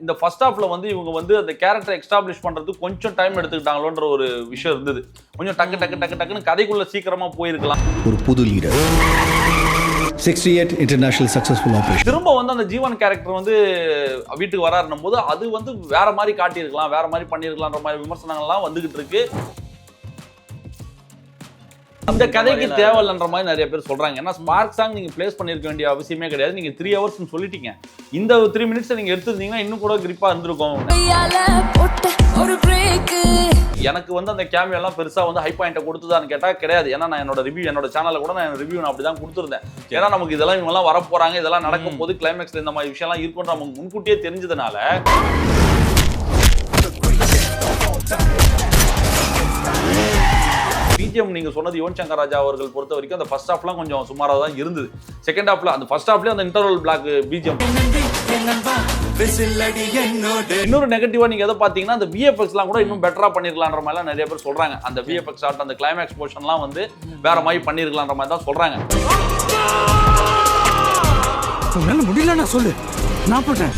இந்த ஃபர்ஸ்ட் ஹாஃப்ல வந்து இவங்க வந்து அந்த கேரக்டர் எஸ்டாப்ளிஷ் பண்றதுக்கு கொஞ்சம் டைம் எடுத்துக்கிட்டாங்களோன்ற ஒரு விஷயம் இருந்தது. கொஞ்சம் டக்குன்னு கதைக்குள்ள சீக்கிரமா போயிருக்கலாம். ஒரு புது லீடர் 68 இன்டர்நேஷனல் சக்சஸ்ஃபுல் ஆபரேஷன். திரும்ப வந்து அந்த ஜீவன் கேரக்டர் வந்து வீட்டுக்கு வராருன்னும் போது அது வந்து வேற மாதிரி காட்டியிருக்கலாம், வேற மாதிரி பண்ணியிருக்கலாம்ன்ற மாதிரி விமர்சனங்கள்லாம் வந்துகிட்டு இருக்கு. இந்த கதைக்கு தேவையில்லைன்ற மாதிரி நிறைய பேர் சொல்றாங்க. ஏன்னா ஸ்பார்க் சாங் நீங்க பிளேஸ் பண்ணிருக்க வேண்டிய அவசியமே கிடையாது. நீங்க 3 ஹவர்ஸ் சொல்லிட்டீங்க. இந்த 3 மினிட்ஸ் நீங்க எடுத்துருந்தீங்கன்னா இன்னும் கூட கிரிப்பா இருந்திருக்கும். எனக்கு வந்து அந்த கேமியோ எல்லாம் பெருசா வந்து ஹை பாயிண்ட்டை கொடுத்துதான்னு கேட்டா கிடையாது. ஏன்னா நான் என்னோட சேனல்ல கூட நான் ரிவ்யூ அப்படிதான் கொடுத்துருந்தேன். ஏன்னா நமக்கு இதெல்லாம் இவங்க எல்லாம் வரப்போறாங்க, இதெல்லாம் நடக்கும் போது கிளைமேக்ஸ்ல இந்த மாதிரி விஷயம் எல்லாம் இருக்கும்னு நமக்கு முன்கூட்டியே தெரிஞ்சதுனால பிஜிஎம் நீங்க சொன்னது யுவன் சங்கர் ராஜா அவர்கள் பொறுத்த வரைக்கும் அந்த ஃபர்ஸ்ட் ஹாஃப்லாம் கொஞ்சம் சுமாராக தான் இருந்தது. செகண்ட் ஹாஃப்ல அந்த ஃபர்ஸ்ட் ஹாஃப்லயே அந்த இன்டர்வல் பிளாக் பிஜிஎம். இன்னொரு நெகட்டிவா நீங்க எதை பாத்தீங்கன்னா அந்த விஎஃப்எக்ஸ்லாம் கூட இன்னும் பெட்டரா பண்ணிருக்கலாம்ன்ற மாதிரி எல்லாம் நிறைய பேர் சொல்றாங்க. அந்த விஎஃப்எக்ஸ் ஆட் அந்த கிளைமேக்ஸ் போர்ஷன்லாம் வந்து வேற மாதிரி பண்ணிருக்கலாம்ன்ற மாதிரி தான் சொல்றாங்க. உன்னால முடியலன்னா சொல்லு, நான் போட்டேன்.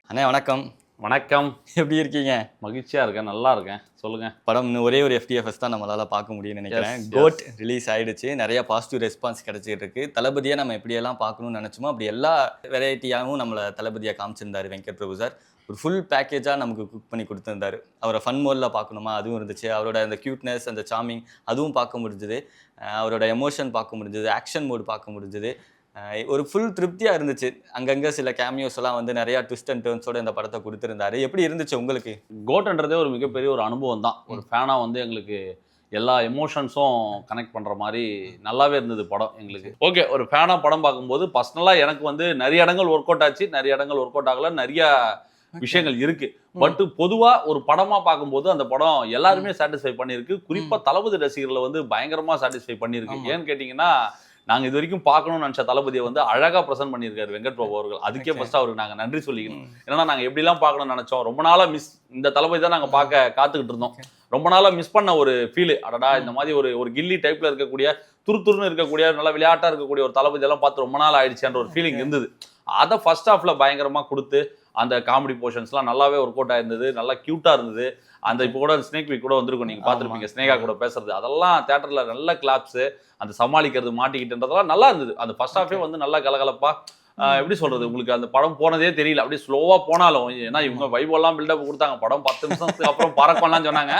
அண்ணே வணக்கம். வணக்கம். எப்படி இருக்கீங்க? மகிழ்ச்சியா இருக்கேன், நல்லா இருக்கேன். சொல்லுங்க. படம் இன்னும் ஒரே ஒரு FTFS தான் நம்மளால பார்க்க முடியும்னு நினைக்கிறேன். கோட் ரிலீஸ் ஆயிடுச்சு, நிறைய பாசிட்டிவ் ரெஸ்பான்ஸ் கிடைச்சிட்டு இருக்கு. தளபதியை நம்ம எப்படியெல்லாம் பார்க்கணும்னு நினைச்சோமோ அப்படி எல்லா வெரைட்டியாகவும் நம்மளை தளபதியை காமிச்சிருந்தாரு வெங்கட் பிரபு சார். ஒரு ஃபுல் பேக்கேஜாக நமக்கு குக் பண்ணி கொடுத்துருந்தாரு. அவரை ஃபன் மோடில் பார்க்கணுமா அதுவும் இருந்துச்சு, அவரோட அந்த க்யூட்னஸ் அந்த சாமிங் அதுவும் பார்க்க முடிஞ்சுது, அவரோட எமோஷன் பார்க்க முடிஞ்சுது, ஆக்ஷன் மோடு பார்க்க முடிஞ்சுது. ஒரு ஃபுல் திருப்தியாக இருந்துச்சு. அங்கங்கே சில கேமியோஸ் எல்லாம் வந்து நிறையா ட்விஸ்ட் அண்ட் டர்ன்ஸோட இந்த படத்தை கொடுத்துருந்தாரு. எப்படி இருந்துச்சு உங்களுக்கு? கோட்ன்றதே ஒரு மிகப்பெரிய ஒரு அனுபவம் தான். ஒரு ஃபேனாக வந்து எங்களுக்கு எல்லா எமோஷன்ஸும் கனெக்ட் பண்ணுற மாதிரி நல்லாவே இருந்தது படம் எங்களுக்கு. ஓகே, ஒரு ஃபேனாக படம் பார்க்கும்போது பர்சனலாக எனக்கு வந்து நிறைய இடங்கள் ஒர்க் அவுட் ஆச்சு, நிறைய இடங்கள் ஒர்க் அவுட் ஆகல, நிறைய விஷயங்கள் இருக்கு. பட் பொதுவாக ஒரு படமாக பார்க்கும்போது அந்த படம் எல்லாருமே சாட்டிஸ்ஃபை பண்ணியிருக்கு. குறிப்பாக தளபதி ரசிகர்களை வந்து பயங்கரமாக சாட்டிஸ்ஃபை பண்ணியிருக்கு. ஏன்னு கேட்டிங்கன்னா, நாங்கள் இது வரைக்கும் பார்க்கணும்னு நினச்ச தளபதியை வந்து அழகாக ப்ரெசென்ட் பண்ணியிருக்காரு வெங்கட் பிரபு அவர்கள். அதுக்கே ஃபர்ஸ்ட் அவருக்கு நாங்கள் நன்றி சொல்லிக்கணும். ஏன்னா நாங்கள் எப்படிலாம் பார்க்கணும்னு நினச்சோம், ரொம்ப நாளாக இந்த தளபதி தான் நாங்கள் பார்க்க காத்துக்கிட்டு இருந்தோம். ரொம்ப நாளாக மிஸ் பண்ண ஒரு ஃபீல். அடடா, இந்த மாதிரி ஒரு கில்லி டைப்பில் இருக்கக்கூடிய துருத்துருன்னு இருக்கக்கூடிய நல்லா விளையாட்டாக இருக்கக்கூடிய ஒரு தளபதி எல்லாம் பார்த்து ரொம்ப நாள் ஆயிடுச்சுன்ற ஒரு ஃபீலிங் இருந்தது. அதை ஃபர்ஸ்ட் ஹாஃபில் பயங்கரமாக கொடுத்து அந்த காமெடி போர்ஷன்ஸ்லாம் நல்லாவே ஒர்க் அவுட் ஆயிருந்தது, நல்லா க்யூட்டாக இருந்தது. அந்த இப்போ கூட ஸ்னேக் வீக் கூட வந்திருக்கும், நீங்கள் பார்த்துருப்பீங்க, ஸ்னேகா கூட பேசுறது, அதெல்லாம் தேட்டரில் நல்ல கிளாப்ஸு, அந்த சமாளிக்கிறது மாட்டிக்கிட்டுன்றதெல்லாம் நல்லா இருந்தது. அந்த ஃபர்ஸ்ட் ஹாஃபே வந்து நல்லா கலகலப்பா, எப்படி சொல்றது, உங்களுக்கு அந்த படம் போனதே தெரியல. அப்படியே ஸ்லோவாக போனாலும், ஏன்னா இவங்க வைபெல்லாம் பில்டப் கொடுத்தாங்க, படம் 10 நிமிஷத்துக்கு அப்புறம் பறக்கம்லாம் சொன்னாங்க.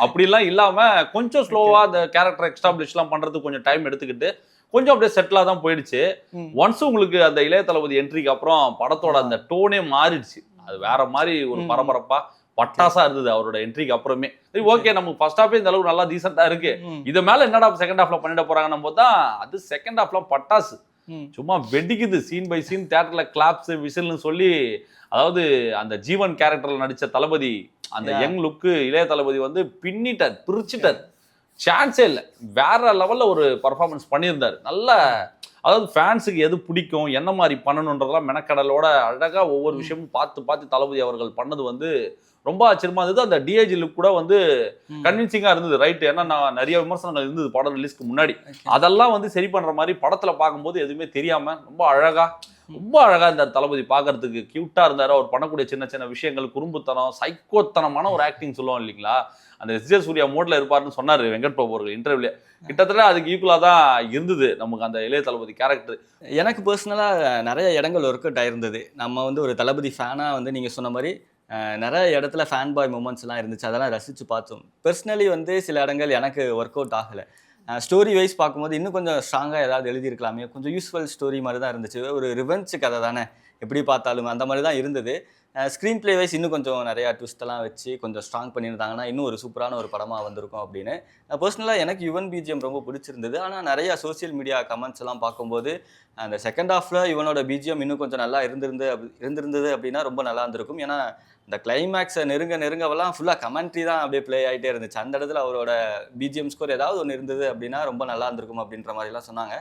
அப்படிலாம் இல்லாமல் கொஞ்சம் ஸ்லோவாக அந்த கேரக்டர் எஸ்டாப்ளிஷ்லாம் பண்ணுறதுக்கு கொஞ்சம் டைம் எடுத்துக்கிட்டு கொஞ்சம் அப்படியே செட்டிலாக தான் போயிடுச்சு. ஒன்ஸ் உங்களுக்கு அந்த இளைய தளபதி என்ட்ரிக்கு அப்புறம் படத்தோட அந்த டோனே மாறிடுச்சு. அது வேற மாதிரி ஒரு பரபரப்பா பட்டாசா இருந்தது அவரோட என்ட்ரிக்கு அப்புறமே. சரி, ஓகே, நமக்கு ஃபர்ஸ்ட் ஹாஃபே இந்த அளவுக்கு நல்லா டீசெண்டா இருக்கு, இது மேல என்னடா செகண்ட் ஹாஃப்ல பண்ணிட போறாங்கன்னு போது தான் அது செகண்ட் ஹாஃப்ல பட்டாசு சும்மா வெடிக்குது. சீன் பை சீன் தியேட்டர்ல கிளாப்ஸ் விசில்னு சொல்லி, அதாவது அந்த ஜீவன் கேரக்டர்ல நடிச்ச தளபதி அந்த யங் லுக்கு இளைய தளபதி வந்து பின்னிட்டார், பிரிச்சுட்டார், சான்ஸே இல்லை. வேற லெவல்ல ஒரு பர்ஃபார்மன்ஸ் பண்ணியிருந்தாரு. நல்ல, அதாவது ஃபேன்ஸுக்கு எது பிடிக்கும், என்ன மாதிரி பண்ணணுன்றதெல்லாம் மெனக்கடலோட அழகா ஒவ்வொரு விஷயமும் பார்த்து தளபதி அவர்கள் பண்ணது வந்து ரொம்ப ஆச்சரியமா இருந்தது. அந்த டிஐஜி லுக் கூட வந்து கன்வின்சிங்கா இருந்தது. ரைட், ஏன்னா நான் நிறைய விமர்சனங்கள் இருந்தது படம் ரிலீஸ்க்கு முன்னாடி. அதெல்லாம் வந்து சரி பண்ற மாதிரி படத்துல பார்க்கும்போது எதுவுமே தெரியாம ரொம்ப அழகா இருந்தார் தளபதி. பார்க்கறதுக்கு கியூட்டா இருந்தாரு. அவர் பண்ணக்கூடிய சின்ன சின்ன விஷயங்கள், குறும்புத்தனம், சைக்கோத்தனமான ஒரு ஆக்டிங் சொல்லுவோம் இல்லைங்களா, அந்த எஸ்ஜே சூர்யா மோட்ல இருப்பாருன்னு சொன்னாரு வெங்கட் பிரபு அவர்கள் இன்டர்வியூல. கிட்டத்தட்ட அதுக்கு ஈக்குவலா தான் இருந்தது நமக்கு அந்த இளைய தளபதி கேரக்டர். எனக்கு பர்சனலாக நிறைய இடங்கள் ஒர்க் அவுட் ஆயிருந்தது. நம்ம வந்து ஒரு தளபதி ஃபேனாக வந்து நீங்கள் சொன்ன மாதிரி நிறைய இடத்துல ஃபேன் பாய் மூமெண்ட்ஸ்லாம் இருந்துச்சு, அதெல்லாம் ரசித்து பார்த்தோம். பர்சனலி வந்து சில இடங்கள் எனக்கு ஒர்க் அவுட் ஆகலை. ஸ்டோரி வைஸ் பார்க்கும்போது இன்னும் கொஞ்சம் ஸ்ட்ராங்காக ஏதாவது எழுதியிருக்கலாமே, கொஞ்சம் யூஸ்ஃபுல் ஸ்டோரி மாதிரி தான் இருந்துச்சு. ஒரு ரிவெஞ்ச் கதை தானே எப்படி பார்த்தாலும் அந்த மாதிரி தான் இருந்தது. ஸ்க்ரீன் பிளே வைஸ் இன்னும் கொஞ்சம் நிறையா ட்விஸ்டெல்லாம் வச்சு கொஞ்சம் ஸ்ட்ராங் பண்ணியிருந்தாங்கன்னா இன்னும் ஒரு சூப்பரான ஒரு படமாக வந்திருக்கும் அப்படின்னு பர்சனலாக எனக்கு யுவன் பிஜிஎம் ரொம்ப பிடிச்சிருந்தது. ஆனால் நிறையா சோசியல் மீடியா கமெண்ட்ஸ் எல்லாம் பார்க்கும்போது அந்த செகண்ட் ஹாஃபில் யுவனோட பிஜிஎம் இன்னும் கொஞ்சம் நல்லா இருந்திருந்தது அப்படின்னா ரொம்ப நல்லா இருந்திருக்கும். ஏன்னா இந்த கிளைமேக்ஸை நெருங்கவெல்லாம் ஃபுல்லாக கமெண்ட்ரி தான் அப்படியே ப்ளே ஆகிட்டே இருந்துச்சு. அந்த இடத்துல அவரோட பிஜிஎம் ஸ்கோர் ஏதாவது ஒன்று இருந்தது அப்படின்னா ரொம்ப நல்லா இருந்திருக்கும் அப்படின்ற மாதிரிலாம் சொன்னாங்க.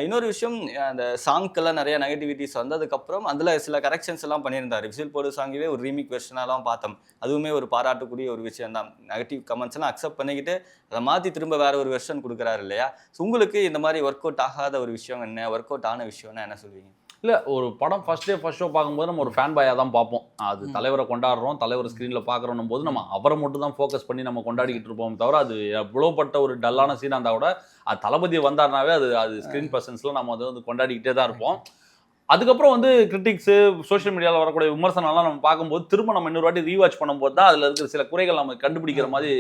இன்னொரு விஷயம், அந்த சாங்க்கெல்லாம் நிறைய நெகட்டிவிட்டிஸ் வந்ததுக்கப்புறம் அதில் சில கரெக்ஷன்ஸ் எல்லாம் பண்ணியிருந்தார். விசில் போடு சாங்கவே ஒரு ரீமிக் வெர்ஷனாலாம் பார்த்தோம். அதுவுமே ஒரு பாராட்டக்கூடிய ஒரு விஷயம் தான். நெகட்டிவ் கமெண்ட்ஸ் எல்லாம் அக்செப்ட் பண்ணிக்கிட்டு அதை மாற்றி திரும்ப வேற ஒரு வெர்ஷன் கொடுக்குறாரு இல்லையா? ஸோ உங்களுக்கு இந்த மாதிரி ஒர்க் அவுட் ஆகாத ஒரு விஷயம் என்ன, ஒர்க் அவுட் ஆன விஷயம்னா என்ன சொல்வீங்க? இல்லை, ஒரு படம் ஃபர்ஸ்ட் ஷோ பார்க்கும்போது நம்ம ஒரு ஃபேன் பாயாக தான் பார்ப்போம். அது தலைவரை கொண்டாடுறோம், தலைவர் ஸ்க்ரீனில் பார்க்குறோம் போது நம்ம அவரை மட்டும் தான் ஃபோக்கஸ் பண்ணி நம்ம கொண்டாடிக்கிட்டு இருப்போம் தவிர, அது எவ்வளோப்பட்ட ஒரு டல்லான சீனாக இருந்தால் கூட அது தளபதி வந்தாருனாவே அது ஸ்க்ரீன் பர்சன்ஸில் நம்ம அதை வந்து கொண்டாடிக்கிட்டே தான் இருப்போம். அதுக்கப்புறம் வந்து கிரிட்டிக்ஸு, சோஷியல் மீடியாவில் வரக்கூடிய விமர்சனம்லாம் நம்ம பார்க்கும்போது திரும்ப நம்ம இன்னொரு வாட்டி ரீவாச் பண்ணும்போது தான் அதில் இருக்கிற சில குறைகள் நம்ம கண்டுபிடிக்கிற மாதிரி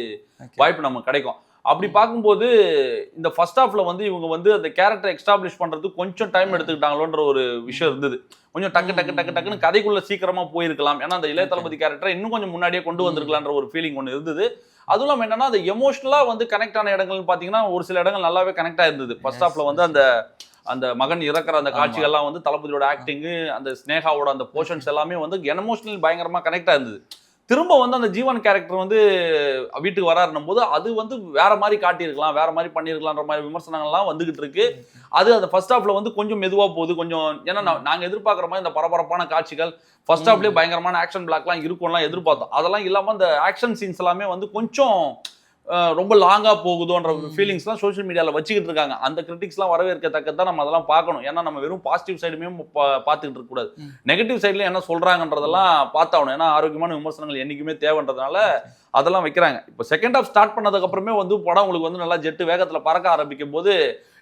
வாய்ப்பு நமக்கு கிடைக்கும். அப்படி பார்க்கும்போது இந்த ஃபர்ஸ்ட் ஹாஃப்ல வந்து இவங்க வந்து அந்த கேரக்டர் எஸ்டாப்ளிஷ் பண்றதுக்கு கொஞ்சம் டைம் எடுத்துக்கிட்டாங்களோன்ற ஒரு விஷயம் இருந்தது. கொஞ்சம் டக்குன்னு கதைக்குள்ள சீக்கிரமா போயிருக்கலாம். ஏன்னா அந்த இளைய தளபதி கேரக்டரை இன்னும் கொஞ்சம் முன்னாடியே கொண்டு வந்திருக்கலான்ற ஒரு ஃபீலிங் ஒன்று இருந்தது. அதுவும் இல்லாமல் என்னன்னா, அது எமோஷனலா வந்து கனெக்ட் ஆன இடங்கள்னு பார்த்தீங்கன்னா ஒரு சில இடங்கள் நல்லாவே கனெக்ட் ஆயிருந்தது. ஃபர்ஸ்ட் ஹாஃப்ல வந்து அந்த மகன் இறக்குற அந்த காட்சிகள்லாம் வந்து தளபதியோட ஆக்டிங்கு, அந்த ஸ்னேகாவோட அந்த போர்ஷன்ஸ் எல்லாமே வந்து எமோஷனல் பயங்கரமா கனெக்ட் ஆயிருந்தது. திரும்ப வந்து அந்த ஜீவன் கேரக்டர் வந்து வீட்டுக்கு வராருன்னும் போது அது வந்து வேற மாதிரி காட்டியிருக்கலாம், வேற மாதிரி பண்ணியிருக்கலான்ற மாதிரி விமர்சனங்கள்லாம் வந்துகிட்டு இருக்கு. அது அந்த ஃபர்ஸ்ட் ஹாஃப்ல வந்து கொஞ்சம் மெதுவாக போகுது. கொஞ்சம் ஏன்னா நாங்க எதிர்பார்க்குற மாதிரி இந்த பரபரப்பான காட்சிகள் ஃபர்ஸ்ட் ஹாஃப்லேயே பயங்கரமான ஆக்ஷன் பிளாக்லாம் இருக்கும்லாம் எதிர்பார்த்தோம். அதெல்லாம் இல்லாமல் அந்த ஆக்ஷன் சீன்ஸ் எல்லாமே வந்து கொஞ்சம் ரொம்ப லாங்கா போகுதோன்ற ஃபீலிங்ஸ்லாம் சோஷியல் மீடியாவில் வச்சுக்கிட்டு இருக்காங்க. அந்த கிரிட்டிக்ஸ்லாம் வரவேற்கத்தக்கதான். நம்ம அதெல்லாம் பார்க்கணும். ஏன்னா நம்ம வெறும் பாசிட்டிவ் சைடுமே பார்த்துக்கிட்டு இருக்கக்கூடாது. நெகட்டிவ் சைட்ல என்ன சொல்றாங்கன்றதெல்லாம் பார்த்தாகணும். ஏன்னா ஆரோக்கியமான விமர்சனங்கள் என்னைக்குமே தேவைன்றதுனால அதெல்லாம் வைக்கிறாங்க. இப்போ செகண்ட் ஹாஃப் ஸ்டார்ட் பண்ணதுக்கு அப்புறமே வந்து படம் உங்களுக்கு வந்து நல்லா ஜெட்டு வேகத்தில் பறக்க ஆரம்பிக்கும் போது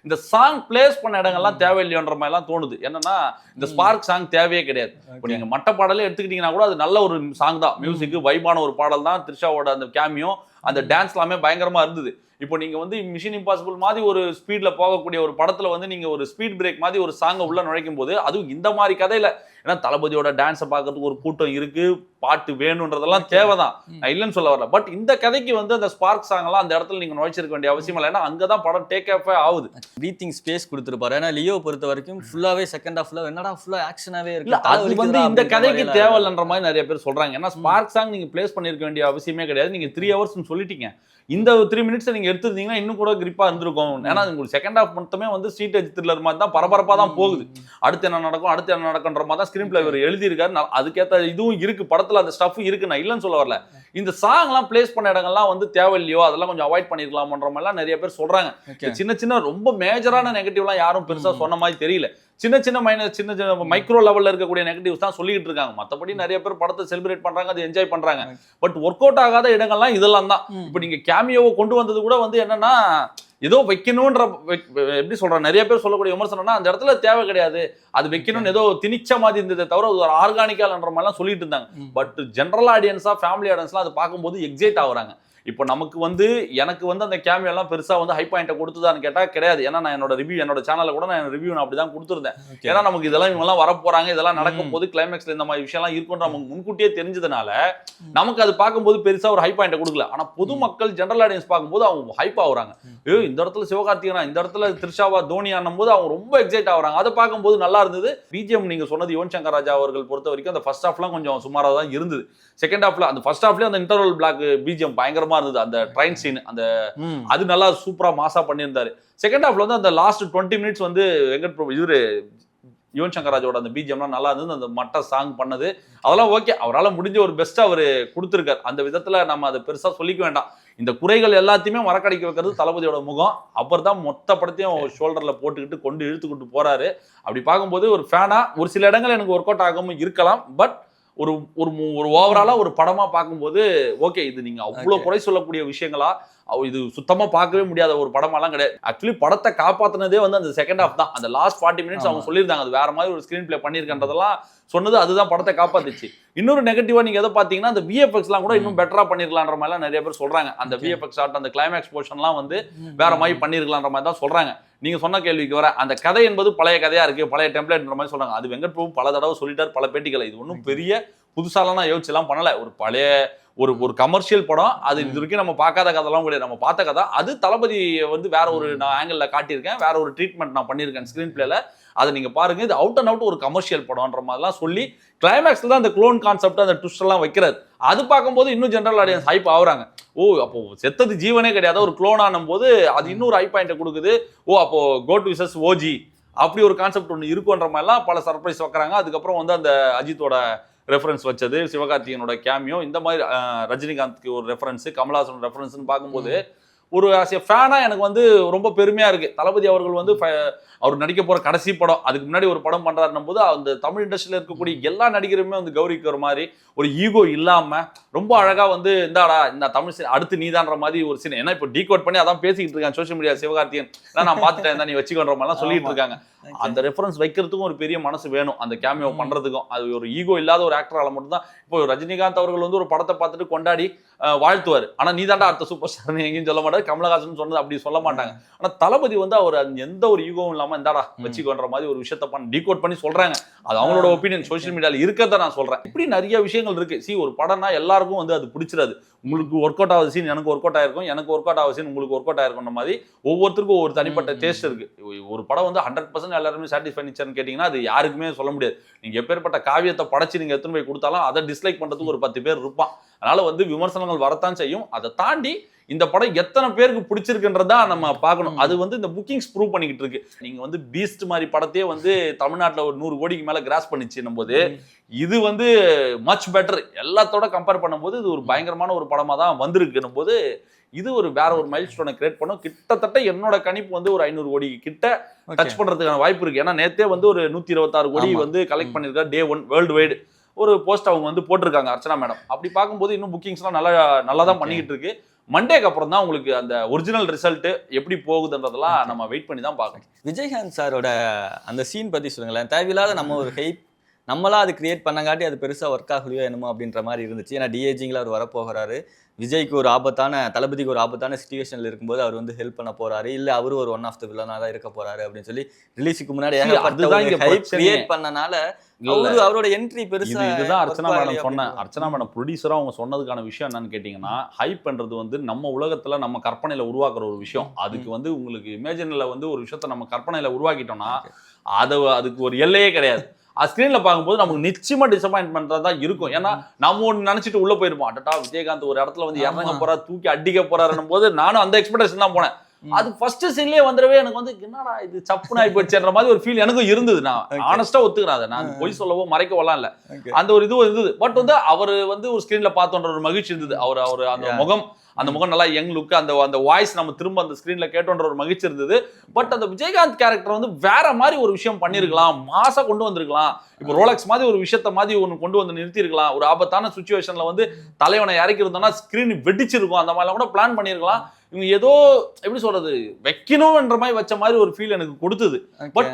இந்த சாங் பிளேஸ் பண்ண இடங்கள்லாம் தேவையில்லையோன்ற மாதிரிலாம் தோணுது. என்னன்னா இந்த ஸ்பார்க் சாங் தேவையே கிடையாது. இப்போ நீங்க மட்ட பாடலே எடுத்துக்கிட்டீங்கன்னா கூட அது நல்ல ஒரு சாங் தான். மியூசிக் வைபான ஒரு பாடல் தான். த்ரிஷாவோட அந்த கேமியோ, அந்த டான்ஸ் எல்லாமே பயங்கரமா இருந்தது. இப்போ நீங்க வந்து மிஷன் இம்பாசிபிள் மாதிரி ஒரு ஸ்பீட்ல போகக்கூடிய ஒரு படத்துல வந்து நீங்க ஒரு ஸ்பீட் பிரேக் மாதிரி ஒரு சாங்கை உள்ள நுழைக்கும் போது, அதுவும் இந்த மாதிரி கதையில, ஏன்னா தளபதியோட டான்ஸை பார்க்கறதுக்கு ஒரு கூட்டம் இருக்கு, பாட்டு வேணுன்றதெல்லாம் தேவைதான், நான் இல்லைன்னு சொல்ல வரல. பட் இந்த கதைக்கு வந்து அந்த ஸ்பார்க் சாங் எல்லாம் அந்த இடத்துல நீங்க நுழைச்சிருக்க வேண்டிய அவசியம் இல்லை. ஏன்னா அங்கதான் படம் டேக் ஆஃப் ஆகுது. பிரீத்திங் ஸ்பேஸ் கொடுத்துருப்பாரு. ஏன்னா லியோ பொறுத்த வரைக்கும் ஃபுல்லாவே செகண்ட் ஹாஃப்ல என்னடா ஃபுல்லா ஆக்ஷனாவே இருக்கு. அது வந்து இந்த கதைக்கு தேவையில்லைன்ற மாதிரி நிறைய பேர் சொல்றாங்க. ஏன்னா ஸ்பார்க் சாங் நீங்க பிளேஸ் பண்ணிருக்க வேண்டிய அவசியமே கிடையாது. நீங்க 3 hours சொல்லிட்டீங்க. இந்த 3 minutes நீங்க எடுத்துருந்தீங்கன்னா இன்னும் கூட கிரிப்பா இருந்திருக்கும். ஏன்னா உங்களுக்கு செகண்ட் ஹாஃப் மட்டுமே வந்து ஸ்ட்ரீட் எட்ஜ் த்ரில்லர் மாதிரி தான் பரபரப்பா தான் போகுது. அடுத்து என்ன நடக்கும்ன்ற மாதிரி தான் ஸ்கிரீன் பிளே இவர் எழுதியிருக்காரு. அதுக்கேற்ற இதுவும் இருக்கு, படத்துல அந்த ஸ்டஃப் இருக்கு, நான் இல்லைன்னு சொல்ல வரல. இந்த சாங் எல்லாம் பிளேஸ் பண்ண இடங்கள்லாம் வந்து தேவையில்லையோ, அதெல்லாம் கொஞ்சம் அவாய்ட் பண்ணிருக்கலாம்ன்ற மாதிரிலாம் நிறைய பேர் சொல்றாங்க. சின்ன ரொம்ப மேஜரான நெகட்டிவ்லாம் யாரும் பெருசா சொன்ன மாதிரி தெரியல. சின்ன மைக்ரோ லெவல்ல இருக்கக்கூடிய நெகட்டிவ்ஸ் தான் சொல்லிட்டு இருக்காங்க. மற்றபடி நிறைய பேர் படத்தை செலிப்ரேட் பண்றாங்க, அதை என்ஜாய் பண்றாங்க. பட் ஒர்க் அவுட் ஆகாத இடங்கள்லாம் இதெல்லாம் தான். இப்போ நீங்க கேமியோவை கொண்டு வந்தது கூட வந்து என்னன்னா, ஏதோ வைக்கணும்ன்ற, எப்படி சொல்றேன், நிறைய பேர் சொல்லக்கூடிய விமர்சனம்னா அந்த இடத்துல தேவை கிடையாது, அது வைக்கணும்னு ஏதோ திணிச்ச மாதிரி இருந்ததை தவிர அது ஒரு ஆர்கானிக்கால்ன்ற மாதிரிலாம் சொல்லிட்டு இருந்தாங்க. பட் ஜென்ரல் ஆடியன்ஸா, ஃபேமிலி ஆடியன்ஸ்லாம் அதை பார்க்கும்போது எக்ஸைட் ஆகுறாங்க. இப்போ நமக்கு வந்து எனக்கு வந்து அந்த கேமியோ எல்லாம் பெருசா வந்து ஹை பாயிண்ட்டை கொடுத்துதான்னு கேட்டா கிடையாது. ஏன்னா நான் என்னோட சேனல்ல கூட நான் ரிவ்யூ நான் அப்படிதான் கொடுத்துருந்தேன். ஏன்னா நமக்கு இதெல்லாம் இவங்கெல்லாம் வரப்போறாங்க, இதெல்லாம் நடக்கும் போது கிளைமேக்ஸ்ல இந்த மாதிரி விஷயம்லாம் இருக்குன்ற நமக்கு முன்கூட்டியே தெரிஞ்சதுனால நமக்கு அது பார்க்கும்போது பெருசா ஒரு ஹை பாயிண்ட்டை கொடுக்கல. ஆனா பொதுமக்கள் ஜெனரல் ஆடியன்ஸ் பார்க்கும்போது அவங்க ஹைப் ஆகுறாங்க. இந்த இடத்துல சிவகார்த்திகனா, இந்த இடத்துல த்ரிஷாவா, தோனி ஆனும் போது அவங்க ரொம்ப எக்ஸைட் ஆகுறாங்க. அதை பார்க்கும்போது நல்லா இருந்தது. பிஜிஎம் நீங்க சொன்னது யுவன் சங்கர் ராஜா அவர்கள் பொறுத்த வரைக்கும் அந்த ஃபர்ஸ்ட் ஹாஃப்லாம் கொஞ்சம் சுமாரா தான் இருந்தது. செகண்ட் ஹாஃப்ல அந்த ஃபர்ஸ்ட் ஹாஃப்லயே அந்த இன்டர்வல் பிளாக் பிஜிஎம் பயங்கரமா இருந்தது. அந்த ட்ரெயின் சீன் அது நல்லா சூப்பரா மாசா பண்ணியிருந்தாரு. செகண்ட் ஹாஃப்ல வந்து அந்த லாஸ்ட் 20 minutes வந்து வெங்கட் பிரபு இவரு யுவன் சங்கர் ராஜாவோட அந்த பிஜிஎம்லாம் நல்லா இருந்தது. அந்த மட்ட சாங் பண்ணது அதெல்லாம் ஓகே, அவரால் முடிஞ்ச ஒரு பெஸ்ட்டா அவர் கொடுத்துருக்காரு. அந்த விதத்துல நம்ம அதை பெருசா சொல்லிக்க வேண்டாம். இந்த குறைகள் எல்லாத்தையுமே மறக்கடிக்க வைக்கிறது தளபதியோட முகம். அப்புறம் தான் மொத்த படத்தையும் ஷோல்டர்ல போட்டுக்கிட்டு கொண்டு இழுத்துக்கிட்டு போறாரு. அப்படி பார்க்கும்போது ஒரு ஃபேனா ஒரு சில இடங்கள் எனக்கு ஒர்க் அவுட் ஆகாம இருக்கலாம். பட் ஒரு ஓவராலா ஒரு படமா பார்க்கும்போது ஓகே, இது நீங்க அவ்வளவு குறை சொல்லக்கூடிய விஷயங்களா, இது சுத்தமா பார்க்கவே முடியாத ஒரு படமாலாம் கிடையாது. ஆக்சுவலி படத்தை காப்பாத்தினதே வந்து அந்த செகண்ட் ஹாஃப் தான். அந்த லாஸ்ட் 40 minutes அவங்க சொல்லியிருந்தாங்க அது வேற மாதிரி ஒரு ஸ்கிரீன் பிளே பண்ணியிருக்கன்றதெல்லாம் சொன்னது அதுதான் படத்தை காப்பாத்துச்சு. இன்னொரு நெகட்டிவா நீங்க எதை பாத்தீங்கன்னா, அந்த விஎஃப்எக்ஸ்லாம் கூட இன்னும் பெட்டரா பண்ணிருக்கலான்ற மாதிரி நிறைய பேர் சொல்றாங்க. அந்த விஎஃப்எக்ஸ் ஆர்ட், அந்த கிளைமேக்ஸ் போர்ஷன்லாம் வந்து வேற மாதிரி பண்ணிருக்கலான்ற மாதிரி தான் சொல்றாங்க. நீங்க சொன்ன கேள்விக்கு வர, அந்த கதை என்பது பழைய கதையா இருக்கு, பழைய டெம்ப்ளேட்ன்ற மாதிரி சொல்றாங்க. அது வெங்கட் பிரபு பல தடவை சொல்லிட்டார், பல பேட்டிகளை. இது ஒன்றும் பெரிய புதுசாலாம் நான் யோசிச்சுலாம் பண்ணல. ஒரு பழைய ஒரு கமர்ஷியல் படம். அது இது வரைக்கும் நம்ம பார்க்காத கதைலாம் கிடையாது, நம்ம பார்த்த கதை. அது தளபதி வந்து வேற ஒரு நான் ஆங்கிள் காட்டியிருக்கேன், வேற ஒரு ட்ரீட்மெண்ட் நான் பண்ணியிருக்கேன் ஸ்கிரீன் பிளேல. அதை நீங்க பாருங்க, இது அவுட் அண்ட் அவுட் ஒரு கமர்ஷியல் படம்ன்ற மாதிரிலாம் சொல்லி கிளைமேக்ஸ்ல தான் அந்த க்ளோன் கான்செப்ட், அந்த ட்விஸ்ட் எல்லாம் வைக்கிறது. அது பார்க்கும்போது இன்னும் ஜெனரல் ஆடியன்ஸ் ஹைப் ஆகுறாங்க. ஓ அப்போ செத்தது ஜீவனே கிடையாது, ஒரு க்ளோன் ஆனும் போது அது இன்னொரு ஹை பாயிண்ட்டை கொடுக்குது. ஓ அப்போ கோட் விசஸ் ஓஜி அப்படி ஒரு கான்செப்ட் ஒன்று இருக்குன்ற மாதிரிலாம் பல சர்ப்ரைஸ் வைக்கிறாங்க. அதுக்கப்புறம் வந்து அந்த அஜித்தோட ரெஃபரன்ஸ் வச்சது, சிவகார்த்திகேயனோட கேமியோ, இந்த மாதிரி ரஜினிகாந்த்க்கு ஒரு ரெஃபரன்ஸ், கமல்ஹாசன் ரெஃபரன்ஸ்னு பார்க்கும்போது ஒரு ஆஸ் எ ஃபேனா எனக்கு வந்து ரொம்ப பெருமையா இருக்கு. தளபதி அவர்கள் வந்து அவர் நடிக்க போற கடைசி படம், அதுக்கு முன்னாடி ஒரு படம் பண்றாருன்னும் போது அந்த தமிழ் இண்டஸ்ட்ரியில இருக்கக்கூடிய எல்லா நடிகருமே வந்து கௌரவிக்கிற மாதிரி ஒரு ஈகோ இல்லாம ரொம்ப அழகா வந்து இந்தாடா இந்த தமிழ் அடுத்து நீதான்ற மாதிரி ஒரு சீன். ஏன்னா இப்போ டீகோட் பண்ணி அதான் பேசிக்கிட்டு இருக்காங்க சோஷியல் மீடியா. சிவகார்த்திகேயன் நான் பார்த்துட்டேன் நீ வச்சுக்கோன்ற மாதிரிலாம் சொல்லிட்டு இருக்காங்க. அந்த ரெஃபரன்ஸ் வைக்கிறதுக்கும் ஒரு பெரிய மனசு வேணும், அந்த கேமியோ பண்றதுக்கும். அது ஒரு ஈகோ இல்லாத ஒரு ஆக்டரால மட்டும்தான். இப்போ ரஜினிகாந்த் அவர்கள் வந்து ஒரு படத்தை பார்த்துட்டு கொண்டாடி வாழ்த்துவார். ஆனா நீ தாண்டா அடுத்த சூப்பர் ஸ்டார் எங்கேயும் சொல்ல மாட்டாரு. கமலஹாசன் சொன்னது அப்படி சொல்ல மாட்டாங்க. ஆனா தளபதி வந்து அவர் எந்த ஒரு ஈகோவும் இல்லாம இந்தாடா வச்சுக்கோன்ற மாதிரி ஒரு விஷயத்த டீகோட் பண்ணி சொல்றாங்க. அது அவங்களோட ஒப்பீனியன், சோஷியல் மீடியால இருக்கிறத நான் சொல்றேன். இப்படி நிறைய விஷயங்கள் இருக்கு. ஒரு படம்னா எல்லாருக்கும் வந்து அது பிடிச்சிடாது. உங்களுக்கு ஒர்க் அவுட் ஆகுது சீன் எனக்கு ஒர்க் அவுட் ஆயிருக்கும், எனக்கு ஒர்க் அவுட் ஆகுது சீன் உங்களுக்கு ஒர்க் அவுட் ஆயிருக்குன்ற மாதிரி ஒவ்வொருத்தருக்கும் ஒவ்வொரு தனிப்பட்ட டேஸ்ட் இருக்கு. ஒரு படம் வந்து 100% எல்லாருமே சாட்டிஸ்ஃபை நிச்சயம்னு கேட்டீங்கன்னா அது யாருக்குமே சொல்ல முடியாது. நீங்க எப்பேற்பட்ட காவியத்தை படைச்சு நீங்க எத்தனை போய் கொடுத்தாலும் அதை டிஸ்லைக் பண்றதுக்கு ஒரு 10 பேர் இருப்பான். அதனால வந்து விமர்சனங்கள் வரத்தான் செய்யும். அதை தாண்டி இந்த படம் எத்தனை பேருக்கு பிடிச்சிருக்குன்றதா நம்ம பார்க்கணும். அது வந்து இந்த புக்கிங்ஸ் ப்ரூவ் பண்ணிக்கிட்டு இருக்கு. நீங்க வந்து பீஸ்ட் மாதிரி படத்தையே வந்து தமிழ்நாட்டில் ஒரு 100 கோடிக்கு மேல கிராஸ் பண்ணிச்சுன்னும் போது இது வந்து மச் பெட்டர். எல்லாத்தோட கம்பேர் பண்ணும்போது இது ஒரு பயங்கரமான ஒரு படமா தான் வந்திருக்குன்னும் போது இது ஒரு வேற ஒரு மைல் ஸ்டோனை கிரியேட் பண்ணும். கிட்டத்தட்ட என்னோட கணிப்பு வந்து ஒரு 500 கோடி கிட்ட டச் பண்றதுக்கான வாய்ப்பு இருக்கு. ஏன்னா நேத்தே வந்து ஒரு 126 கோடி வந்து கலெக்ட் பண்ணிருக்காரு டே 1 வேர்ல்டு வைடு. ஒரு போஸ்ட் அவங்க வந்து போட்டிருக்காங்க அர்ச்சனா மேடம். அப்படி பார்க்கும்போது இன்னும் புக்கிங்ஸ்லாம் நல்லா தான் பண்ணிக்கிட்டு இருக்கு. மண்டேக்கு அப்புறம் தான் உங்களுக்கு அந்த ஒரிஜினல் ரிசல்ட் எப்படி போகுதுன்றதெல்லாம் நம்ம வெயிட் பண்ணி தான் பார்க்கணும். விஜயகாந்த் சாரோட அந்த சீன் பத்தி சொல்லுங்களேன். தேவையில்லாத நம்ம ஒரு ஹைப் நம்மளா அது கிரியேட் பண்ணங்காட்டி அது பெருசா ஒர்க் ஆகலையோ என்னமோ அப்படின்ற மாதிரி இருந்துச்சு. ஏன்னா டிஏஜிங்கில் அவர் வரப்போகிறாரு, விஜய்க்கு ஒரு ஆபத்தான, தளபதிக்கு ஒரு ஆபத்தான சிச்சுவேஷன்ல இருக்கும்போது அவர் வந்து ஹெல்ப் பண்ண போறாரு, இல்ல அவரு ஒரு ஒன் ஆஃப் த வில்லனா தான் இருக்க போறாரு அப்படின்னு சொல்லி ரிலீஸுக்கு முன்னாடி கிரியேட் பண்ணனால அவரோட என்ட்ரி பெருசா. இதுதான் அர்ச்சனா மேடம் சொன்னேன். அர்ச்சனா மேடம் ப்ரொடியூசரா அவங்க சொன்னதுக்கான விஷயம் என்னன்னு கேட்டீங்கன்னா, ஹைப் பண்றது வந்து நம்ம உலகத்துல நம்ம கற்பனையில உருவாக்குற ஒரு விஷயம். அதுக்கு வந்து உங்களுக்கு இமேஜின்ல வந்து ஒரு விஷயத்த நம்ம கற்பனையில உருவாக்கிட்டோம்னா அதுக்கு ஒரு எல்லையே கிடையாது. ஸ்கிரீன்ல பார்க்கும்போது நமக்கு நிச்சயமா டிசப்பாயின்மெண்ட் தான் இருக்கும். ஏன்னா நம்ம ஒன்று நினைச்சிட்டு உள்ள போயிருப்போம். அடடா விஜயகாந்த் ஒரு இடத்துல வந்து இறங்க போறாரு, தூக்கி அடிக்க போறாருன்னும் போது நானும் அந்த எக்ஸ்பெக்டேஷன் தான் போனேன். அது ஃபர்ஸ்ட் சீன்லயே வந்துடவே எனக்கு வந்து என்னடா இது சப்புன்னு ஆகி போச்சுன்ற மாதிரி ஒரு ஃபீல் எனக்கும் இருந்தது. நான் ஆனஸ்டா ஒத்துக்கிறேன். அதை நான் பொய் சொல்லவோ மறைக்கவெல்லாம் இல்லை. அந்த ஒரு இது இருந்தது. பட் வந்து அவர் வந்து ஒரு ஸ்கிரீன்ல பார்த்தோன்ற ஒரு மகிழ்ச்சி இருந்தது. அவர் அந்த முகம் நல்லா யங் லுக், அந்த வாய்ஸ் நம்ம திரும்ப அந்த ஸ்கிரீன்ல கேட்டோன்ற ஒரு மகிழ்ச்சி இருந்தது. பட் அந்த விஜயகாந்த் கேரக்டர் வந்து வேற மாதிரி ஒரு விஷயம் பண்ணிருக்கலாம், மாசா கொண்டு வந்திருக்கலாம். இப்போ ரோலக்ஸ் மாதிரி ஒரு விஷயத்த மாதிரி ஒன்று கொண்டு வந்து நிறுத்தி இருக்கலாம். ஒரு ஆபத்தான சுச்சுவேஷன்ல வந்து தலைவனை இறக்கி இருந்தோம்னா ஸ்கிரீன் வெடிச்சிருக்கும். அந்த மாதிரிலாம் கூட பிளான் பண்ணிருக்கலாம். இவங்க ஏதோ எப்படி சொல்றது வைக்கணும்ன்ற மாதிரி வச்ச மாதிரி ஒரு ஃபீல் எனக்கு கொடுத்தது. பட்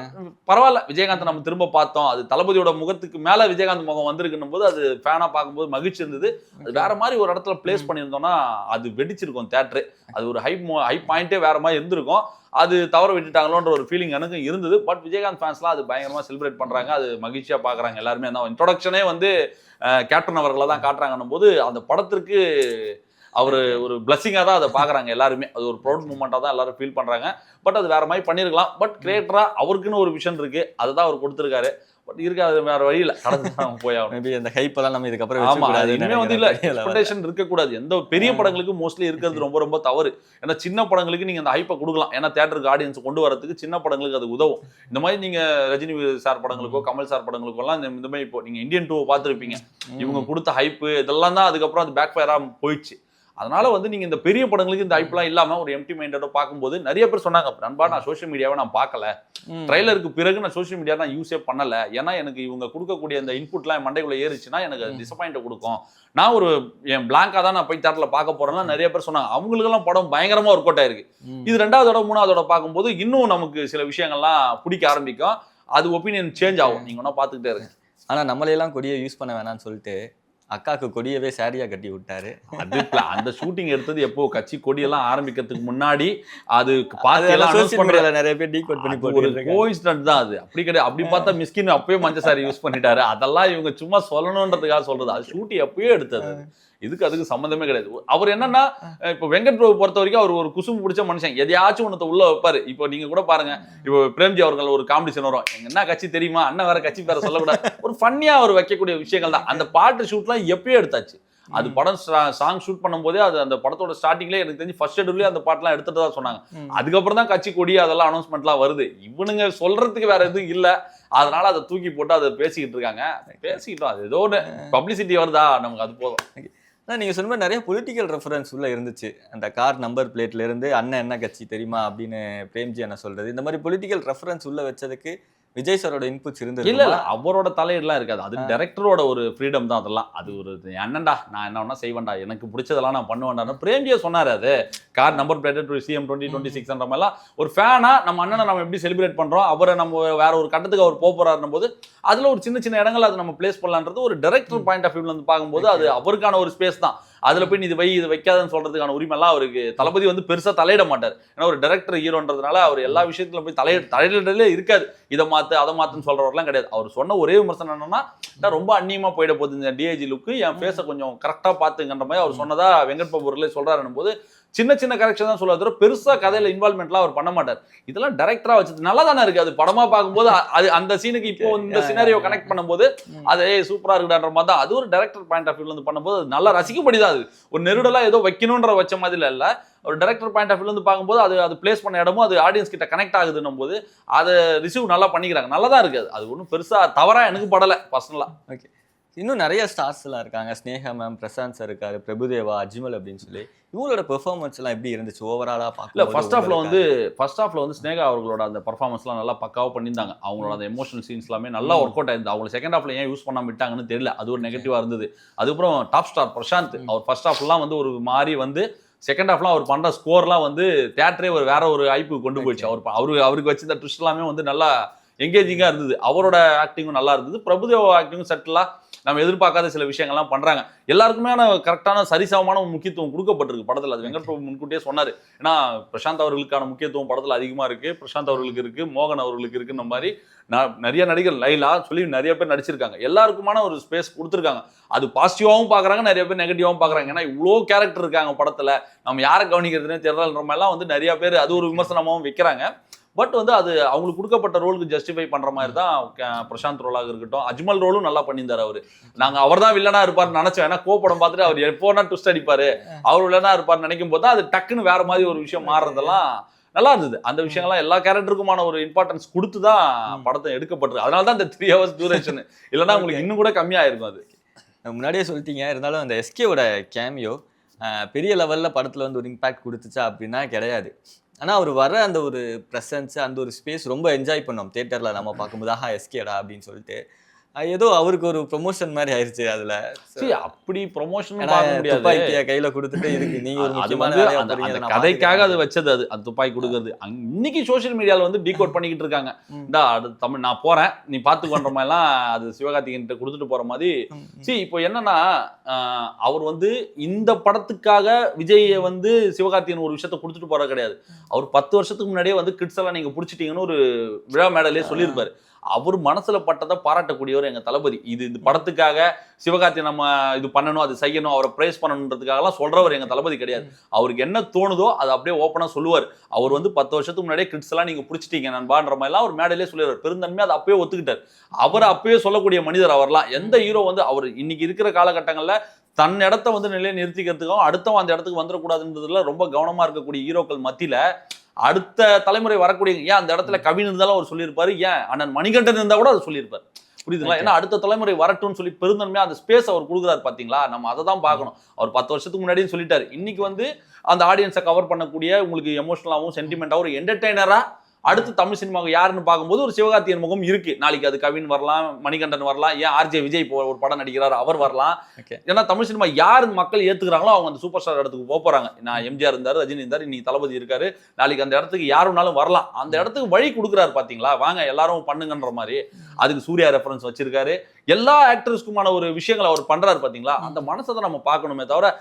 பரவாயில்ல, விஜயகாந்த் நம்ம திரும்ப பார்த்தோம். அது தளபதியோட முகத்துக்கு மேல விஜயகாந்த் முகம் வந்திருக்குன்னும் போது அது ஃபேனா பார்க்கும்போது மகிழ்ச்சி இருந்தது. அது வேற மாதிரி ஒரு இடத்துல பிளேஸ் பண்ணியிருந்தோம்னா அது வெடிச்சிருக்கும் தியேட்டரு. அது ஒரு ஹை பாயிண்டே வேற மாதிரி இருந்திருக்கும். அது தவற விட்டுட்டாங்களோன்ற ஒரு ஃபீலிங் எனக்கும் இருந்தது. பட் விஜயகாந்த் ஃபேன்ஸ்லாம் அது பயங்கரமா செலிப்ரேட் பண்றாங்க. அது மகிழ்ச்சியா பாக்குறாங்க எல்லாருமே. அந்த இன்ட்ரோடக்ஷனே வந்து கேப்டன் அவர்களை தான் காட்டுறாங்கன்னும் போது அந்த படத்திற்கு அவர் ஒரு பிளஸிங்காக தான் அதை பார்க்குறாங்க எல்லாருமே. அது ஒரு ப்ரௌட் மூமெண்ட்டாக தான் எல்லாரும் ஃபீல் பண்ணுறாங்க. பட் அது வேற மாதிரி பண்ணியிருக்கலாம். பட் கிரியேட்டரா அவருக்குன்னு ஒரு விஷன் இருக்கு, அதை தான் அவர் கொடுத்துருக்காரு. பட் இருக்காது, வேற வழியில் கடந்து போய் ஆகணும். அந்த ஹைப்பெல்லாம் நம்ம இதுக்கப்புறம் இனிமே வந்து இல்லை, எக்ஸ்பெக்டேஷன் இருக்கக்கூடாது. எந்த பெரிய படங்களுக்கு மோஸ்ட்லி இருக்கிறது ரொம்ப ரொம்ப தவறு. ஏன்னா சின்ன படங்களுக்கு நீங்கள் அந்த ஹைப்பை கொடுக்கலாம். ஏன்னா தேட்டருக்கு ஆடியன்ஸ் கொண்டு வரதுக்கு சின்ன படங்களுக்கு அது உதவும். இந்த மாதிரி நீங்கள் ரஜினி சார் படங்களுக்கோ கமல் சார் படங்களுக்கெல்லாம் இந்த மாதிரி இப்போ நீங்கள் இந்தியன் 2 பார்த்துருப்பீங்க. இவங்க கொடுத்த ஹைப்பு இதெல்லாம் தான் அதுக்கப்புறம் அது பேக் ஃபயராக போயிடுச்சு. அதனால வந்து நீங்க இந்த பெரிய படங்களுக்கு இந்த ஹைப்லாம் இல்லாம ஒரு எம்டி மைண்டோட பார்க்கும்போது நிறைய பேர் சொன்னாங்க, நண்பா நான் சோஷியல் மீடியாவை நான் பார்க்கல, ட்ரைலருக்கு பிறகு நான் சோஷியல் மீடியா நான் யூஸே பண்ணல, ஏன்னா எனக்கு இவங்க கொடுக்கக்கூடிய அந்த இன்புட்லாம் என் மண்டைக்குள்ள ஏறிச்சுன்னா எனக்கு டிசப்பாயிண்ட் கொடுக்கும், நான் ஒரு என் பிளாங்கா தான் நான் போய் தேட்டர்ல பார்க்க போறேன்னா நிறைய பேர் சொன்னாங்க. அவங்களுக்கெல்லாம் படம் பயங்கரமா ஒர்க் அவுட் ஆயிருக்கு. இது 2வது 3வது பார்க்கும்போது இன்னும் நமக்கு சில விஷயங்கள்லாம் பிடிக்க ஆரம்பிக்கும். அது ஒப்பீனியன் சேஞ்ச் ஆகும். நீங்க ஒன்னா பார்த்துக்கிட்டே இருங்க. ஆனா நம்மளையெல்லாம் கொடியை யூஸ் பண்ண வேணாம்னு சொல்லிட்டு அக்காக்கு கொடியவே சாரியா கட்டி விட்டாரு. அது அந்த ஷூட்டிங் எடுத்தது எப்போ கட்சி கொடியெல்லாம் ஆரம்பிக்கிறதுக்கு முன்னாடி அது பார்த்து நிறைய பேர் டீகோட் பண்ணி ஒரு கோஇன்சிடென்ட் தான் அது. அப்படி கிடையாது. அப்படி பார்த்தா மிஸ்கின் அப்பவே மஞ்சள் சாரி யூஸ் பண்ணிட்டாரு. அதெல்லாம் இவங்க சும்மா சொல்லணுன்றதுக்காக சொல்றது. அது ஷூட்டிங் எப்பயே எடுத்தது. அதுக்கு சம்மந்தமே கிடையாது. அவர் என்னன்னா இப்போ வெங்கட் பிரபு பொறுத்த வரைக்கும் அவர் ஒரு குசும்பு பிடிச்ச மனுஷன், எதையாச்சும் ஒன்றத்தை உள்ள வைப்பாரு. இப்போ நீங்க கூட பாருங்க, இப்போ பிரேம்ஜி அவர்கள் ஒரு காம்படிஷன் வரும், எங்க என்ன கட்சி தெரியுமா, அண்ணன் வேற கட்சி பேர சொல்லக்கூடாது, ஒரு ஃபன்னியா அவர் வைக்கக்கூடிய விஷயங்கள் தான். அந்த பாட்டு ஷூட்லாம் எப்பயே எடுத்தாச்சு. அது படம் சாங் ஷூட் பண்ணும்போதே அது அந்த படத்தோட ஸ்டார்டிங்லேயே எனக்கு தெரிஞ்சு ஃபர்ஸ்ட் ஷெட்யூல்லே அந்த பாட்டெல்லாம் எடுத்துட்டு தான் சொன்னாங்க. அதுக்கப்புறம் தான் கட்சி கொடி அதெல்லாம் அனௌன்ஸ்மெண்ட்லாம் வருது. இவனுங்க சொல்றதுக்கு வேற எதுவும் இல்லை, அதனால அதை தூக்கி போட்டு அதை பேசிக்கிட்டு இருக்காங்க. பேசிக்கிட்டோம், அது ஏதோ ஒன்று பப்ளிசிட்டி வருதா நமக்கு, அது போதும். நீங்கள் சொன்ன மாதிரி நிறைய பொலிட்டிக்கல் ரெஃபரன்ஸ் உள்ள இருந்துச்சு. அந்த கார் நம்பர் பிளேட்ல இருந்து அண்ணன் என்ன கட்சி தெரியுமா அப்படின்னு பிரேம்ஜி என்ன சொல்றது, இந்த மாதிரி பொலிட்டிக்கல் ரெஃபரன்ஸ் உள்ள வச்சதுக்கு விஜய் சாரோட இன்புட்ஸ் இருந்தது? இல்ல அவரோட தலையீடுலாம் இருக்காது, அது டைரக்டரோட ஒரு ஃப்ரீடம் தான். அதெல்லாம் அது ஒரு என்னண்டா நான் என்ன வேணா செய்வேன்டா, எனக்கு பிடிச்சதெல்லாம் நான் பண்ணுவேன்டா. பிரேம்ஜியே சொன்னாரு, அது கார் நம்பர் பிளேட் CM 2026 மாதிரிலாம் ஒரு ஃபேனா நம்ம அண்ணனை நம்ம எப்படி செலிப்ரேட் பண்றோம், அவரை நம்ம வேற ஒரு கட்டத்துக்கு அவர் போறாருன்னும் போது அதுல ஒரு சின்ன சின்ன இடங்கள் அது நம்ம பிளேஸ் பண்ணலான்றது ஒரு டைரக்டர் பாயிண்ட் ஆஃப் வியூல இருந்து பார்க்கும்போது அது அவருக்கான ஒரு ஸ்பேஸ் தான். அதுல போய் இது இது வைக்காதுன்னு சொல்றதுக்கான உரிமை எல்லாம் அவருக்கு தளபதி வந்து பெருசா தலையிட மாட்டார். ஏன்னா ஒரு டைரக்டர் ஹீரோன்றதுனால அவர் எல்லா விஷயத்துல போய் தலையிடலே இருக்காது. இதை மாத்து அதை மாத்துன்னு சொல்றவரெல்லாம் கிடையாது. அவர் சொன்ன ஒரே விமர்சனம் என்னன்னா, ரொம்ப அந்நியமா போயிட போகுது இந்த DIG லுக்கு, என் ஃபேஸை கொஞ்சம் கரெக்டா பாத்துங்கன்ற மாதிரி அவர் சொன்னதா வெங்கட் பிரபுலே சொல்றாருன்னும் போது சின்ன சின்ன கரெக்ஷன் தான் சொல்லுவாரு, பெருசா கதையில இன்வால்மெண்ட்லாம் அவர் பண்ண மாட்டார். இதெல்லாம் டைரக்டரா வச்சது நல்லா தானே இருக்கு. அது படமா பார்க்கும்போது அது அந்த சீனுக்கு இப்போ இந்த சினாரியோ கனெக்ட் பண்ணும்போது அது சூப்பரா இருக்குன்ற மாதிரி தான். அது ஒரு டைரக்டர் பாயிண்ட் ஆஃப் வியூல இருந்து பண்ணும்போது அது நல்லா ரசிக்கப்படிதான். அது ஒரு நெருடலா ஏதோ வைக்கணும்ன்ற வச்ச மாதிரி இல்ல, ஒரு டைரக்டர் பாயிண்ட் ஆஃப் வியூல இருந்து பார்க்கும்போது அது பிளேஸ் பண்ண இடமும் அது ஆடியன்ஸ் கிட்ட கனெக்ட் ஆகுதுன்னும் போது அதை ரிசீவ் நல்லா பண்ணிக்கிறாங்க. நல்லா தான் இருக்கு. அது ஒன்றும் பெருசா தவறா எனக்கு படலை பர்சனலா. ஓகே, இன்னும் நிறைய ஸ்டார்ஸ் எல்லாம் இருக்காங்க. ஸ்னேகா மேம், பிரசாந்த் சார் இருக்காரு, பிரபுதேவா, அஜ்மல் அப்படின்னு சொல்லி இவங்களோட பெர்ஃபார்மன்ஸ் எல்லாம் எப்படி இருந்துச்சு ஓவராலா பார்க்க? இல்ல ஃபர்ஸ்ட் ஹாஃப்ல வந்து ஸ்னேகா அவர்களோட அந்த பெர்ஃபார்மன்ஸ்லாம் நல்லா பக்காவா பண்ணியிருந்தாங்க. அவங்களோட அந்த எமோஷனல் சீன்ஸ் எல்லாமே நல்லா ஒர்க் அவுட் ஆயிருந்தது. அவங்க செகண்ட் ஹாஃப்ல ஏன் யூஸ் பண்ணாம விட்டாங்கன்னு தெரியல, அது ஒரு நெகட்டிவா இருந்தது. அதுக்கப்புறம் டாப் ஸ்டார் பிரசாந்த், அவர் ஃபர்ஸ்ட் ஹாஃப்லாம் வந்து ஒரு மாதிரி வந்து செகண்ட் ஹாஃப்லாம் அவர் பண்ற ஸ்கோர்லாம் வந்து தியேட்டரே ஒரு வேற ஒரு ஐப்பு கொண்டு போயிடுச்சு. அவருக்கு வச்சிருந்த ட்விஸ்ட் எல்லாமே வந்து நல்லா எங்கேஜிங்கா இருந்தது. அவரோட ஆக்டிங்கும் நல்லா இருந்தது. பிரபுதேவா ஆக்டிங்கும் செட்டிலா நம்ம எதிர்பார்க்காத சில விஷயங்கள்லாம் பண்றாங்க. எல்லாருக்குமே கரெக்டான சரிசமமான முக்கியத்துவம் கொடுக்கப்பட்டிருக்கு படத்துல. அது வெங்கட் பிரபு முன்கூட்டியே சொன்னாரு. ஏன்னா பிரசாந்த் அவர்களுக்கான முக்கியத்துவம் படத்துல அதிகமா இருக்கு, பிரசாந்த் அவர்களுக்கு இருக்கு, மோகன் அவர்களுக்கு இருக்குன்ற மாதிரி நிறைய நடிகர் லைலா சொல்லி நிறைய பேர் நடிச்சிருக்காங்க. எல்லாருக்குமான ஒரு ஸ்பேஸ் கொடுத்துருக்காங்க. அது பாசிட்டிவாவும் பாக்குறாங்க, நிறைய பேர் நெகட்டிவாவும் பாக்குறாங்க. ஏன்னா இவ்வளோ கேரக்டர் இருக்காங்க படத்துல, நம்ம யாரை கவனிக்கிறதுனே தெரியலன்ற மாதிரிலாம் வந்து நிறைய பேர் அது ஒரு விமர்சனமாகவும் வைக்கிறாங்க. பட் வந்து அது அவங்களுக்கு கொடுக்கப்பட்ட ரோலுக்கு ஜஸ்டிஃபை பண்ற மாதிரி தான் பிரசாந்த் ரோலாக இருக்கட்டும். அஜ்மல் ரோலும் நல்லா பண்ணியிருந்தாரு. அவரு நாங்க அவர் தான் வில்லனா இருப்பார்னு நினைச்சோம். ஏன்னா கோப்படம் பார்த்துட்டு அவர் எப்போனா ட்விஸ்ட் அடிப்பாரு, அவர் வில்லனா இருப்பார்னு நினைக்கும் போது அது டக்குன்னு வேற மாதிரி ஒரு விஷயம் மாறுறதெல்லாம் நல்லா இருந்தது. அந்த விஷயங்கள்லாம் எல்லா கேரக்டருக்குமான ஒரு இம்பார்ட்டன்ஸ் கொடுத்து தான் படத்தை எடுக்கப்பட்டிருக்கு. அதனால தான் இந்த 3 hours டியூரேஷன், இல்லைன்னா உங்களுக்கு இன்னும் கூட கம்மியா இருக்கும். அது முன்னாடியே சொல்லிட்டீங்க. இருந்தாலும் அந்த SKவோட கேமியோ பெரிய லெவல்ல படத்துல வந்து ஒரு இம்பாக்ட் கொடுத்துச்சா அப்படின்னா கிடையாது. ஆனால் அவர் வர அந்த ஒரு ப்ரெசன்ஸ், அந்த ஒரு ஸ்பேஸ் ரொம்ப என்ஜாய் பண்ணோம் தியேட்டரில் நம்ம பார்க்கும்போது. SKடா அப்படின்னு சொல்லிட்டு ஏதோ அவருக்கு ஒரு ப்ரொமோஷன் மாதிரி ஆயிடுச்சு. அதுல அப்படி ப்ரொமோஷன் பார்க்க முடியாது. கையில கொடுத்துட்டு இருக்கு நீங்க ஒரு அந்த கதைக்காக அது வச்சது. அது துப்பாக்கி கொடுக்கறது இன்னைக்கு சோசியல் மீடியால வந்து டீகோட் பண்ணிக்கிட்டு இருக்காங்க. தமிழ் நான் போறேன் நீ பாத்துக்கொன்ற மாதிரி எல்லாம் அது சிவகார்த்திகேயன் கொடுத்துட்டு போற மாதிரி. இப்போ என்னன்னா அவர் வந்து இந்த படத்துக்காக விஜயை வந்து சிவகார்த்திகேயன் ஒரு விஷயத்த கொடுத்துட்டு போற கிடையாது. அவர் 10 வருஷத்துக்கு முன்னாடியே வந்து கிட்ஸ் எல்லாம் நீங்க பிடிச்சிட்டீங்கன்னு ஒரு விழா மேடையிலே சொல்லியிருப்பாரு. அவர் மனசுல பட்டதை பாராட்டக்கூடியவர் எங்க தளபதி. இந்த படத்துக்காக சிவகார்த்திகேயன் நம்ம இது பண்ணணும், அது செய்யணும், அவரை பிரைஸ் பண்ணணுன்றதுக்காகலாம் சொல்றவர் எங்க தளபதி கிடையாது. அவருக்கு என்ன தோணுதோ அதை அப்படியே ஓப்பனா சொல்லுவார். அவர் வந்து 10 வருஷத்துக்கு முன்னாடியே கிட்ஸ் எல்லாம் நீங்க பிடிச்சிட்டீங்க நண்பான்ற மாதிரிலாம் அவர் மேடையிலே சொல்லிடுவார். பெருந்தன்மையா அதை அப்பயே ஒத்துக்கிட்டார். அவர் அப்பயே சொல்லக்கூடிய மனிதர் அவர்லாம். எந்த ஹீரோ வந்து அவர் இன்னைக்கு இருக்கிற காலகட்டங்கள்ல தன் இடத்த வந்து நிலையை நிறுத்திக்கிறதுக்கும் அடுத்தவன் அந்த இடத்துக்கு வந்துடக்கூடாதுன்றதுல ரொம்ப கவனமா இருக்கக்கூடிய ஹீரோக்கள் மத்தியில அடுத்த தலைமுறை வரக்கூடிய ஏன் அந்த இடத்துல கவின் இருந்தாலும் அவர் சொல்லியிருப்பாரு, ஏன் அண்ணன் மணிகண்டன் இருந்தா கூட அவர் சொல்லியிருப்பாரு. புரியுதுங்களா? ஏன்னா அடுத்த தலைமுறை வரட்டும்னு சொல்லி பெருந்தன்மையா அந்த ஸ்பேஸ் அவர் கொடுக்குறாரு. பாத்தீங்களா? நம்ம அதை தான் பார்க்கணும். அவர் 10 வருஷத்துக்கு முன்னாடியும் சொல்லிட்டாரு. இன்னைக்கு வந்து அந்த ஆடியன்ஸை கவர் பண்ணக்கூடிய உங்களுக்கு எமோஷனலாகவும் சென்டிமெண்டாகவும் ஒரு என்டர்டெய்னரா அடுத்து தமிழ் சினிமாவுக்கு யாருன்னு பார்க்கும்போது ஒரு சிவகார்த்திகேயன் முகம் இருக்கு. நாளைக்கு அது கவின் வரலாம், மணிகண்டன் வரலாம், ஏன் RJ விஜய் ஒரு படம் நடிக்கிறார் அவர் வரலாம். ஏன்னா தமிழ் சினிமா யாரு மக்கள் ஏத்துக்கிறாங்களோ அவங்க அந்த சூப்பர் ஸ்டார் இடத்துக்கு போறாங்க. நான் எம்ஜிஆர் இருந்தாரு, ரஜினி இருந்தாரு, இன்னைக்கு தளபதி இருக்காரு, நாளைக்கு அந்த இடத்துக்கு யாருனாலும் வரலாம். அந்த இடத்துக்கு வழி கொடுக்குறாரு. பாத்தீங்களா? வாங்க எல்லாரும் பண்ணுங்கன்ற மாதிரி. அதுக்கு சூர்யா ரெஃபரன்ஸ் வச்சிருக்காரு. எல்லா ஆக்டர்ஸ்க்குமான ஒரு விஷயங்களை அவர் பண்றாரு. பாத்தீங்களா? அந்த மனசை தான் நம்ம பார்க்கணுமே தவிர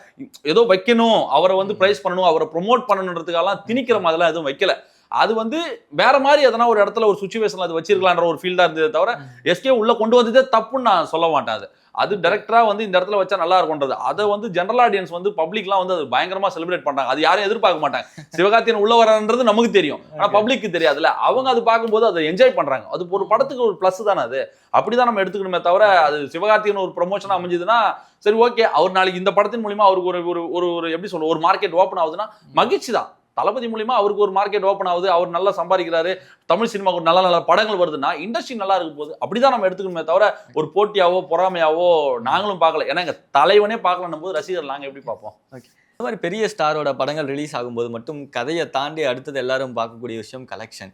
ஏதோ வைக்கணும், அவரை வந்து பிரைஸ் பண்ணணும், அவரை ப்ரொமோட் பண்ணணுன்றதுக்கெல்லாம் திணிக்கிற மாதிரிலாம் எதுவும் வைக்கல. அது வந்து வேற மாதிரி எதனா ஒரு இடத்துல ஒரு சுச்சுவேஷன்ல அது வச்சிருக்கலான்ற ஒரு ஃபீல்டா இருந்ததே தவிர எஸ்கே உள்ள கொண்டு வந்ததே தப்புன்னு நான் சொல்ல மாட்டேன். அது டைரக்டரா வந்து இந்த இடத்துல வச்சா நல்லா இருக்கும்ன்றது. அதை வந்து ஜெனரல் ஆடியன்ஸ் வந்து பப்ளிக்லாம் வந்து அது பயங்கரமா செலிப்ரேட் பண்றாங்க. அது யாரும் எதிர்பார்க்க மாட்டாங்க. சிவகார்த்திகேயன் உள்ள வரான்றது நமக்கு தெரியும், ஆனா பப்ளிக்கு தெரியாதுல்ல. அவங்க அது பார்க்கும்போது அதை என்ஜாய் பண்றாங்க. அது ஒரு படத்துக்கு ஒரு பிளஸ் தானே. அது அப்படிதான் நம்ம எடுத்துக்கணுமே தவிர அது சிவகார்த்திகேயன் ஒரு ப்ரொமோஷனா அமைஞ்சதுன்னா சரி ஓகே, அவர் நாளைக்கு இந்த படத்தின் மூலியமா அவருக்கு ஒரு ஒரு ஒரு எப்படி சொல்ற ஒரு மார்க்கெட் ஓப்பன் ஆகுதுன்னா மகிழ்ச்சி தான். தளபதி மூலியமா அவருக்கு ஒரு மார்க்கெட் ஓப்பன் ஆகுது, அவர் நல்லா சம்பாதிக்கிறாரு, தமிழ் சினிமாவுக்கு ஒரு நல்ல நல்ல படங்கள் வருதுன்னா இண்டஸ்ட்ரி நல்லா இருக்கும் போது அப்படிதான் நம்ம எடுத்துக்கணுமே தவிர ஒரு போட்டியாவோ பொறாமையாவோ நாங்களும் பார்க்கல. ஏன்னா எங்க தலைவனே பார்க்கலன்னும் போது ரசிகர் நாங்க எப்படி பார்ப்போம்? இந்த மாதிரி பெரிய ஸ்டாரோட படங்கள் ரிலீஸ் ஆகும்போது மட்டும் கதையை தாண்டி அடுத்தது எல்லாரும் பார்க்கக்கூடிய விஷயம் கலெக்ஷன்.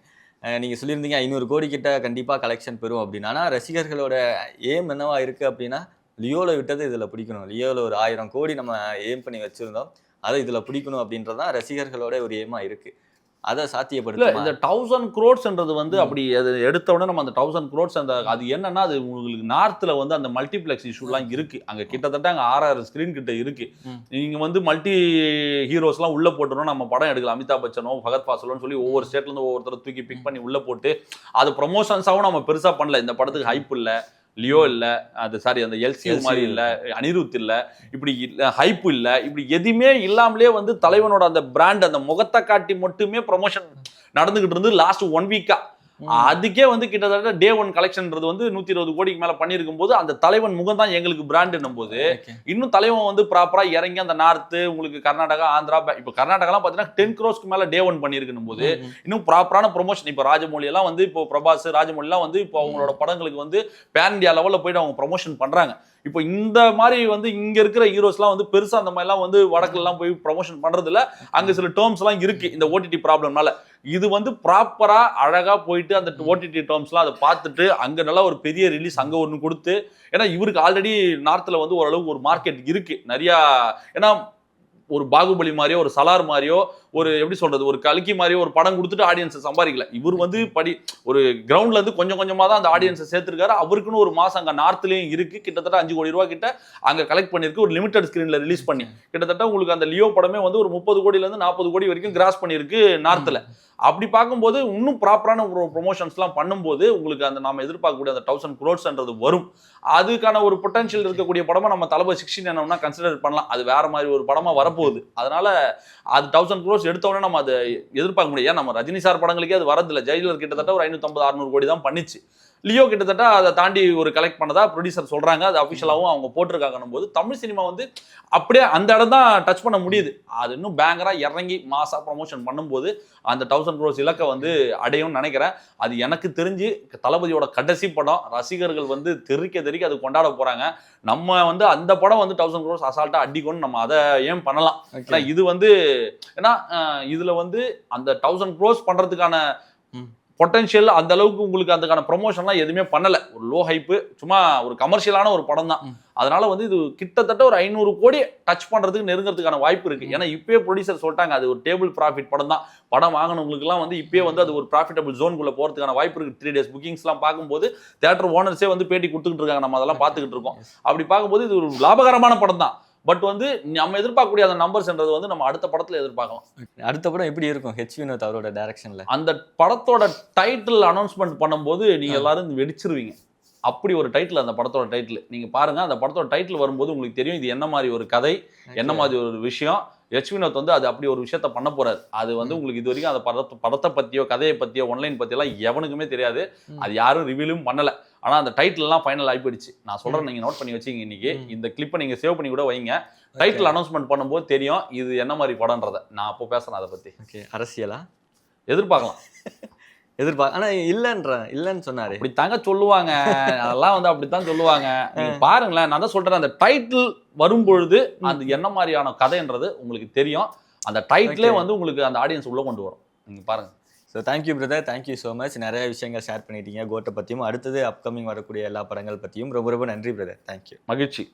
நீங்கள் சொல்லியிருந்தீங்க 500 கோடி கிட்ட கண்டிப்பாக கலெக்ஷன் பெறும் அப்படின்னு. ஆனால் ரசிகர்களோட ஏம் என்னவா இருக்குது அப்படின்னா லியோவில் விட்டது இதில் பிடிக்கணும், லியோவில் ஒரு 1000 கோடி நம்ம ஏம் பண்ணி வச்சுருந்தோம், அதை இதில் பிடிக்கணும் அப்படின்றது தான் ரசிகர்களோட ஒரு ஏமா இருக்குது. அதை சாத்தியப்படுத்த இந்த 1000 crores வந்து அப்படி அது எடுத்த உடனே நம்ம அந்த 1000 crores அது என்னன்னா அது உங்களுக்கு நார்த்ல வந்து அந்த மல்டிப்ளெக்ஸ் இஷ்யூலாம் இருக்கு. அங்க கிட்டத்தட்ட அங்க 6000 ஸ்கிரீன் கிட்ட இருக்கு. நீங்க வந்து மல்டி ஹீரோஸ்லாம் உள்ள போட்டுறோம், நம்ம படம் எடுக்கலாம், அமிதாப் பச்சனோ ஃபகத் ஃபாசிலோன்னு சொல்லி ஒவ்வொரு ஸ்டேட்ல இருந்து ஒவ்வொருத்தரை தூக்கி பிக் பண்ணி உள்ள போட்டு அது ப்ரொமோஷன்ஸாவும் நம்ம பெருசா பண்ணல. இந்த படத்துக்கு ஹைப் இல்ல, லியோ இல்ல, அது சாரி அந்த எல்சியூ மாதிரி இல்ல, அனிருத் இல்ல, இப்படி ஹைப் இல்ல, இப்படி எதுவுமே இல்லாமலே வந்து தலைவனோட அந்த பிராண்ட் அந்த முகத்தை காட்டி மட்டுமே ப்ரொமோஷன் நடந்துகிட்டு இருந்து லாஸ்ட் 1 வீக்கா. அதுக்கே வந்து கிட்டத்தட்ட டே 1 கலெக்ஷன்ன்றது வந்து 120 கோடிக்கு மேல பண்ணிருக்கும் போது அந்த தலைவன் முகம் தான் எங்களுக்கு பிராண்டுன்னும் போது இன்னும் தலைவன் வந்து ப்ராப்பரா இறங்கி அந்த நார்த்து உங்களுக்கு கர்நாடகா ஆந்திரா இப்ப கர்நாடகாலாம் பாத்தீங்கன்னா 10 crores மேல டே 1 பண்ணிருக்கணும் போது இன்னும் ப்ராப்பரான ப்ரொமோஷன். இப்ப ராஜமௌழி எல்லாம் வந்து இப்போ பிரபாஸ் ராஜமௌழி எல்லாம் வந்து இப்போ அவங்களோட படங்களுக்கு வந்து பேன் இந்தியா லெவல்ல போயிட்டு அவங்க ப்ரொமோஷன் பண்றாங்க. இப்போ இந்த மாதிரி வந்து இங்க இருக்கிற ஹீரோஸ்லாம் வந்து பெருசா அந்த மாதிரிலாம் வந்து வடக்குல எல்லாம் போய் ப்ரொமோஷன் பண்றது இல்ல. அங்க சில டேர்ம்ஸ் எல்லாம் இருக்கு இந்த ஓடிடி ப்ராப்ளம்னால. இது வந்து ப்ராப்பரா அழகா போயிட்டு அந்த ஓடிடி டேர்ம்ஸ்லாம் அதை பார்த்துட்டு அங்க நல்லா ஒரு பெரிய ரிலீஸ் அங்க ஒன்று கொடுத்து, ஏன்னா இவருக்கு ஆல்ரெடி நார்த்ல வந்து ஓரளவுக்கு ஒரு மார்க்கெட் இருக்கு நிறைய. ஏன்னா ஒரு பாகுபலி மாதிரியோ ஒரு சலார் மாதிரியோ ஒரு எப்படி சொல்றது ஒரு கல்கி மாதிரியோ ஒரு படம் கொடுத்துட்டு ஆடியன்ஸை சம்பாதிக்கல. இவர் வந்து ஒரு கிரவுண்ட்ல இருந்து கொஞ்சம் கொஞ்சமா தான் அந்த ஆடியன்ஸை சேர்த்திருக்காரு. அவருக்குன்னு ஒரு மாசம் அங்க நார்த்லயும் இருக்கு, கிட்டத்தட்ட 5 கோடி ரூபாய் கிட்ட அங்க கலெக்ட் பண்ணிருக்கு ஒரு லிமிடெட் ஸ்கிரீன்ல ரிலீஸ் பண்ணி. கிட்டத்தட்ட உங்களுக்கு அந்த லியோ படமே வந்து ஒரு 30 கோடியில இருந்து 40 கோடி வரைக்கும் கிராஸ் பண்ணிருக்கு நார்த்ல. அப்படி பார்க்கும்போது இன்னும் ப்ராப்பரான ஒரு ப்ரொமோஷன்ஸ்லாம் பண்ணும்போது உங்களுக்கு அந்த நாம எதிர்பார்க்கக்கூடிய அந்த 1000 crores வரும். அதுக்கான ஒரு பொட்டன்ஷியல் இருக்கக்கூடிய படமா நம்ம தளபதி 16 என்னன்னா கன்சிடர் பண்ணலாம். அது வேற மாதிரி ஒரு படமா வரப்போகுது. அதனால அது 1000 crores எடுத்த உடனே நம்ம அதை எதிர்பார்க்க முடியாது. ஏன் நம்ம ரஜினி சார் படங்களுக்கே அது வரதில்லை. ஜெயிலர் கிட்டத்தட்ட ஒரு 550-600 கோடி தான் பண்ணிச்சு. லியோ கிட்டத்தட்ட அதை தாண்டி ஒரு கலெக்ட் பண்ணதா ப்ரொடியூசர் சொல்றாங்க. அது அஃபிஷியலாகவும் அவங்க போட்டிருக்காங்கன்னும் போது தமிழ் சினிமா வந்து அப்படியே அந்த இடம் தான் டச் பண்ண முடியுது. அது இன்னும் பேங்கரா இறங்கி மாசா ப்ரமோஷன் பண்ணும்போது அந்த 1000 crores இலக்கை வந்து அடையும்னு நினைக்கிறேன். அது எனக்கு தெரிஞ்சு தளபதியோட கடைசி படம். ரசிகர்கள் வந்து தெறிக்க அது கொண்டாட போறாங்க. நம்ம வந்து அந்த படம் வந்து 1000 crores அசால்ட்டா அடிக்கணும், நம்ம அதை ஏன் பண்ணலாம். ஏன்னா இது வந்து ஏன்னா இதுல வந்து அந்த 1000 crores பண்றதுக்கான பொட்டன்ஷியல் அந்த அளவுக்கு உங்களுக்கு அதுக்கான ப்ரொமோஷன்லாம் எதுவுமே பண்ணல. ஒரு லோ ஹைப்பு, சும்மா ஒரு கமர்ஷியலான ஒரு படம் தான். அதனால வந்து இது கிட்டத்தட்ட ஒரு 500 கோடி டச் பண்றதுக்கு நெருங்கிறதுக்கான வாய்ப்பு இருக்கு. ஏன்னா இப்பயே ப்ரொடியூசர் சொல்லிட்டாங்க அது ஒரு டேபிள் ப்ராஃபிட் படம் தான். படம் வாங்கினவங்களுக்குலாம் வந்து இப்பயே வந்து அது ஒரு ப்ராஃபிட்டபிள் ஜோனுக்குள்ள போறதுக்கான வாய்ப்பு இருக்கு. 3 days புக்கிங்ஸ்லாம் பார்க்கும்போது தியேட்டர் ஓனர்ஸே வந்து பேட்டி கொடுத்துக்கிட்டு இருக்காங்க, நம்ம அதெல்லாம் பார்த்துக்கிட்டு இருக்கோம். அப்படி பார்க்கும்போது இது ஒரு லாபகரமான படம் தான். பட் வந்து நம்ம எதிர்பார்க்கக்கூடிய அந்த நம்பர்ஸ்ன்றது வந்து நம்ம அடுத்த படத்துல எதிர்பார்க்கலாம். அடுத்த படம் எப்படி இருக்கும் ஹெச் வினோத் அவரோட டைரக்ஷன்ல? அந்த படத்தோட டைட்டில் அனௌன்ஸ்மெண்ட் பண்ணும்போது நீங்க எல்லாரும் வெடிச்சிருவீங்க. அப்படி ஒரு டைட்டில் அந்த படத்தோட டைட்டில். நீங்க பாருங்க, அந்த படத்தோட டைட்டில் வரும்போது உங்களுக்கு தெரியும் இது என்ன மாதிரி ஒரு கதை, என்ன மாதிரி ஒரு விஷயம். ஹெச் வினோத் வந்து அது அப்படி ஒரு விஷயத்த பண்ண போறாரு. அது வந்து உங்களுக்கு இது வரைக்கும் அந்த படத்தை பத்தியோ கதையை பத்தியோ ஆன்லைன் பத்தியெல்லாம் எவனுக்குமே தெரியாது. அது யாரும் ரிவீலும் பண்ணல. ஆனா அந்த டைட்டில் எல்லாம் ஃபைனல் ஆகி போயிடுச்சு. நான் சொல்றேன், நீங்க நோட் பண்ணி வச்சீங்க. இன்னைக்கு இந்த கிளிப்பை நீங்க சேவ் பண்ணி கூட வைங்க. டைட்டில் அனௌன்ஸ்மெண்ட் பண்ணும்போது தெரியும் இது என்ன மாதிரி படம்ன்றத. நான் அப்போ பேசுறேன் அதை பத்தி. ஓகே, அரசியலா எதிர்பார்க்கலாம். ஆனா இல்லன்னு சொன்னாரு. அப்படி தாங்க சொல்லுவாங்க, அதெல்லாம் வந்து அப்படித்தான் சொல்லுவாங்க. நீங்க பாருங்களேன், நான் தான் சொல்றேன், அந்த டைட்டில் வரும்பொழுது அந்த என்ன மாதிரியான கதைன்றது உங்களுக்கு தெரியும். அந்த டைட்டிலே வந்து உங்களுக்கு அந்த ஆடியன்ஸ் உள்ள கொண்டு வரும். நீங்க பாருங்க. So thank you brother, thank you so much. நிறைய விஷயங்கள் ஷேர் பண்ணிட்டீங்க கோட்டை பற்றியும், அடுத்தது அப்கமிங் வரக்கூடிய எல்லா படங்கள் பற்றியும். ரொம்ப ரொம்ப நன்றி பிரதர். தேங்க்யூ. மகிழ்ச்சி.